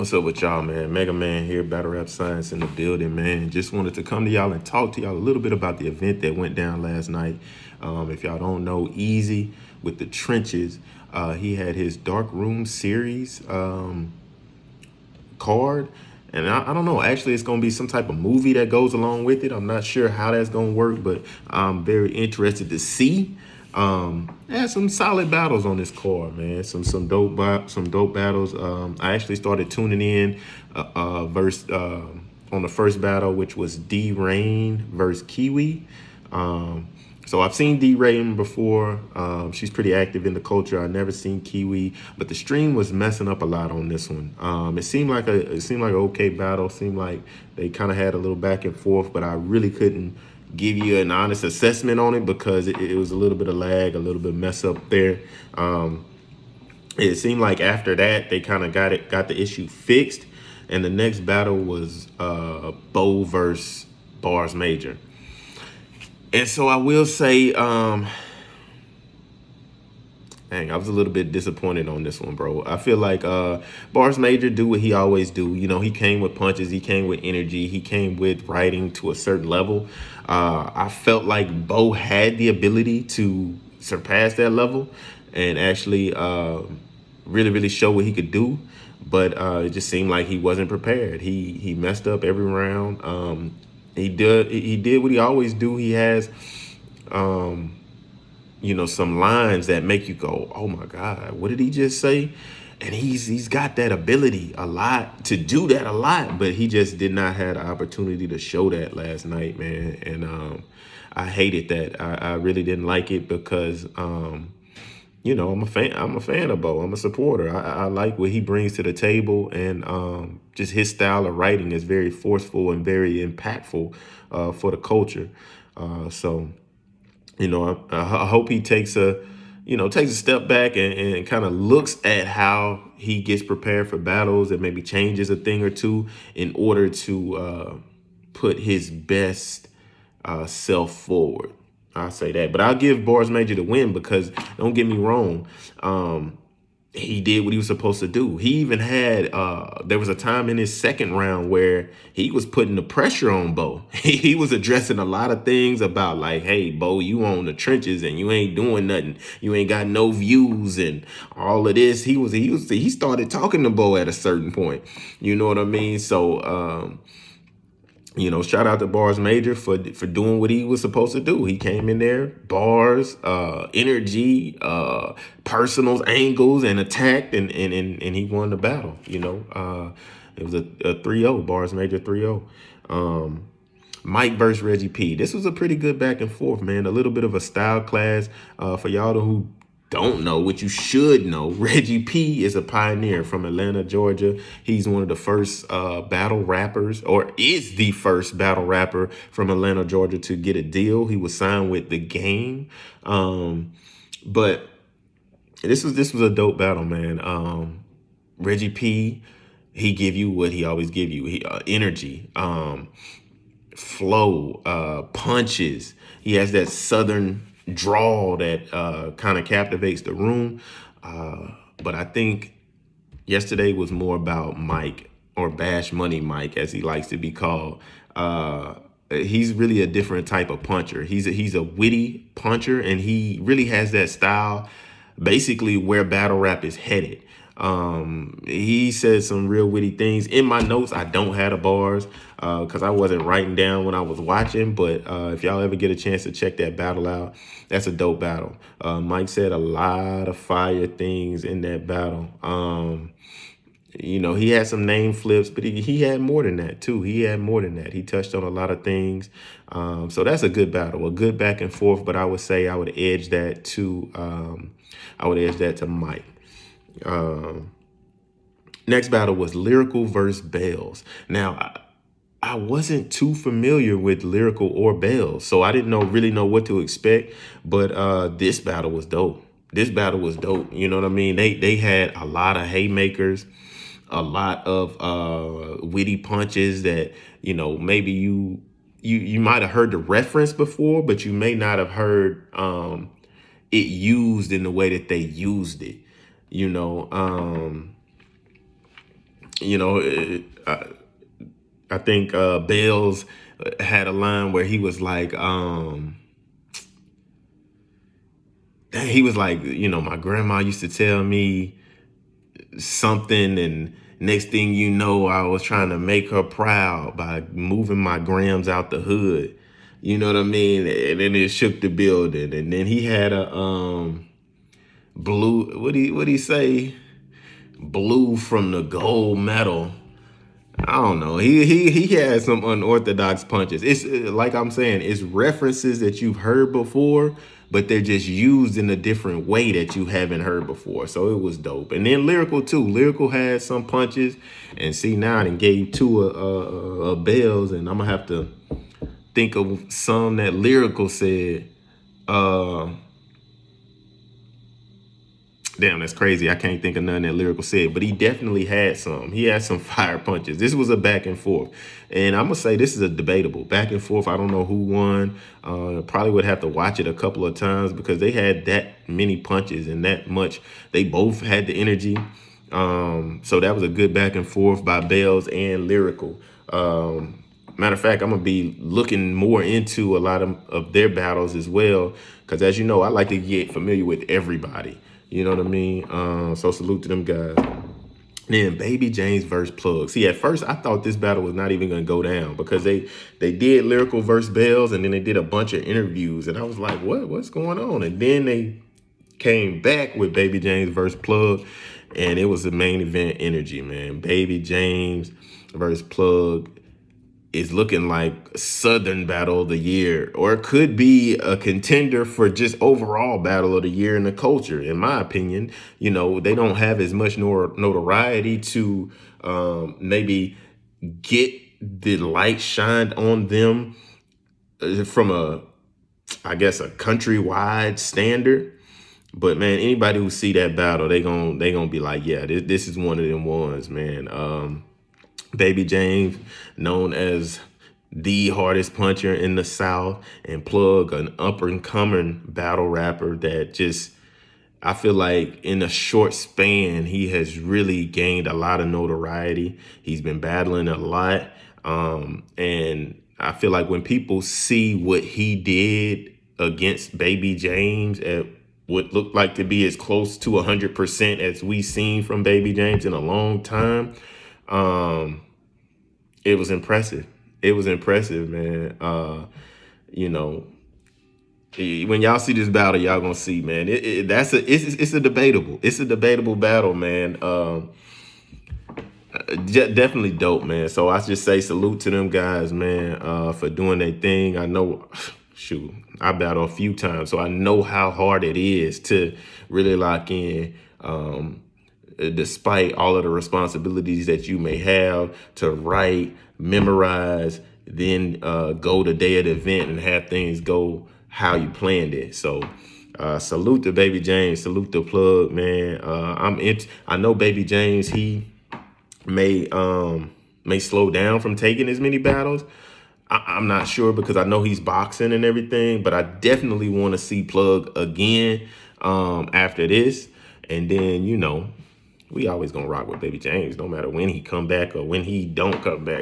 What's up with y'all, man? Mega Man here, Battle Rap Science in the building, man. Just wanted to come to y'all and talk to y'all a little bit about the event that went down last night. If y'all don't know, Easy with the Trenches, he had his Dark Room series card. And I don't know, actually, it's going to be some type of movie that goes along with it. I'm not sure how that's going to work, but I'm very interested to see. Had some solid battles on this card, man. Some dope battles. I actually started tuning in verse on the first battle, which was D Rain versus Kiwi. So I've seen D Rain before. She's pretty active in the culture. I never seen Kiwi, but the stream was messing up a lot on this one. It seemed like an okay battle. Seemed like they kind of had a little back and forth, but I really couldn't give you an honest assessment on it because it was a little bit of lag, a little bit of mess up there. It seemed like after that they kind of got the issue fixed, and the next battle was Bo versus Bars Major. And so I will say, dang, I was a little bit disappointed on this one, bro. I feel like Bars Major do what he always do. You know, he came with punches, he came with energy, he came with writing to a certain level. I felt like Bo had the ability to surpass that level and actually really show what he could do. But it just seemed like he wasn't prepared. He messed up every round. He did what he always do. He has, some lines that make you go, "Oh my God, what did he just say?" And he's got that ability a lot to do that a lot, but he just did not have the opportunity to show that last night, man. And I hated that. I really didn't like it because I'm a fan. I'm a fan of Bo. I'm a supporter. I like what he brings to the table, and just his style of writing is very forceful and very impactful for the culture. So, I hope he takes a step back and kind of looks at how he gets prepared for battles and maybe changes a thing or two in order to put his best self forward. I'll say that. But I'll give Bars Major the win because, don't get me wrong, he did what he was supposed to do. He even had, there was a time in his second round where he was putting the pressure on Bo. He was addressing a lot of things about like, hey, Bo, you on the trenches and you ain't doing nothing. You ain't got no views and all of this. He started talking to Bo at a certain point. You know what I mean? So, shout out to Bars Major for doing what he was supposed to do. He came in there, bars, energy, personals, angles, and attacked, and he won the battle. It was a 3-0, Bars Major 3-0. Mike versus Reggie P. This was a pretty good back and forth, man. A little bit of a style clash. For y'all who don't know, what you should know, Reggie P is a pioneer from Atlanta, Georgia. He's one of the first battle rappers, or is the first battle rapper from Atlanta, Georgia to get a deal. He was signed with The Game. But this was a dope battle, man. Reggie P, he give you what he always give you. Energy, flow, punches. He has that southern drawl that kind of captivates the room. But I think yesterday was more about Mike, or Bash Money Mike, as he likes to be called. He's really a different type of puncher. He's a witty puncher, and he really has that style, basically where battle rap is headed. He said some real witty things. In my notes, I don't have the bars because I wasn't writing down when I was watching. But if y'all ever get a chance to check that battle out, that's a dope battle. Mike said a lot of fire things in that battle. He had some name flips, but he had more than that too. He had more than that. He touched on a lot of things. So that's a good battle, a good back and forth. But I would say I would edge that to Mike. Next battle was Lyrical versus Bells. Now, I wasn't too familiar with Lyrical or Bells, so I didn't really know what to expect. But this battle was dope. This battle was dope. You know what I mean? They had a lot of haymakers, a lot of witty punches that maybe you might have heard the reference before, but you may not have heard it used in the way that they used it. You know, I think Bales had a line where he was like, he was like, you know, my grandma used to tell me something, and next thing you know, I was trying to make her proud by moving my grams out the hood. You know what I mean? And then it shook the building. And then he had a blue, what he say? Blue from the gold medal. I don't know. He had some unorthodox punches. It's like I'm saying, it's references that you've heard before, but they're just used in a different way that you haven't heard before. So it was dope. And then Lyrical too. Lyrical had some punches, and see now I done gave two bells, and I'm gonna have to think of some that Lyrical said. Damn, that's crazy. I can't think of none that Lyrical said, but he definitely had some. He had some fire punches. This was a back and forth. And I'm going to say this is a debatable back and forth. I don't know who won. Probably would have to watch it a couple of times because they had that many punches and that much. They both had the energy. So that was a good back and forth by Bales and Lyrical. Matter of fact, I'm going to be looking more into a lot of their battles as well. Because as you know, I like to get familiar with everybody. You know what I mean? So salute to them guys. Then Baby James versus Plug. See, at first I thought this battle was not even gonna go down because they did Lyrical versus Bells, and then they did a bunch of interviews, and I was like, what's going on? And then they came back with Baby James versus Plug, and it was the main event energy, man. Baby James versus Plug is looking like Southern Battle of the Year, or it could be a contender for just overall Battle of the Year in the culture. In my opinion, you know, they don't have as much notoriety to maybe get the light shined on them from I guess, a countrywide standard. But man, anybody who see that battle, they gonna be like, yeah, this is one of them ones, man. Baby James, known as the hardest puncher in the South, and Plug, an up and coming battle rapper that just, I feel like in a short span, he has really gained a lot of notoriety. He's been battling a lot. And I feel like when people see what he did against Baby James at what looked like to be as close to 100% as we seen from Baby James in a long time, it was impressive. It was impressive, man. You know, when y'all see this battle, y'all gonna see, man. It's a debatable battle, man. Definitely dope, man. So I just say salute to them guys, man, for doing their thing. I know, shoot, I battled a few times, so I know how hard it is to really lock in. Despite all of the responsibilities that you may have to write, memorize, then go the day of the event and have things go how you planned it. So salute to Baby James, salute to Plug, man. I know Baby James, he may slow down from taking as many battles. I'm not sure because I know he's boxing and everything, but I definitely want to see Plug again after this. And then, you know, we always gonna rock with Baby James, no matter when he come back or when he don't come back.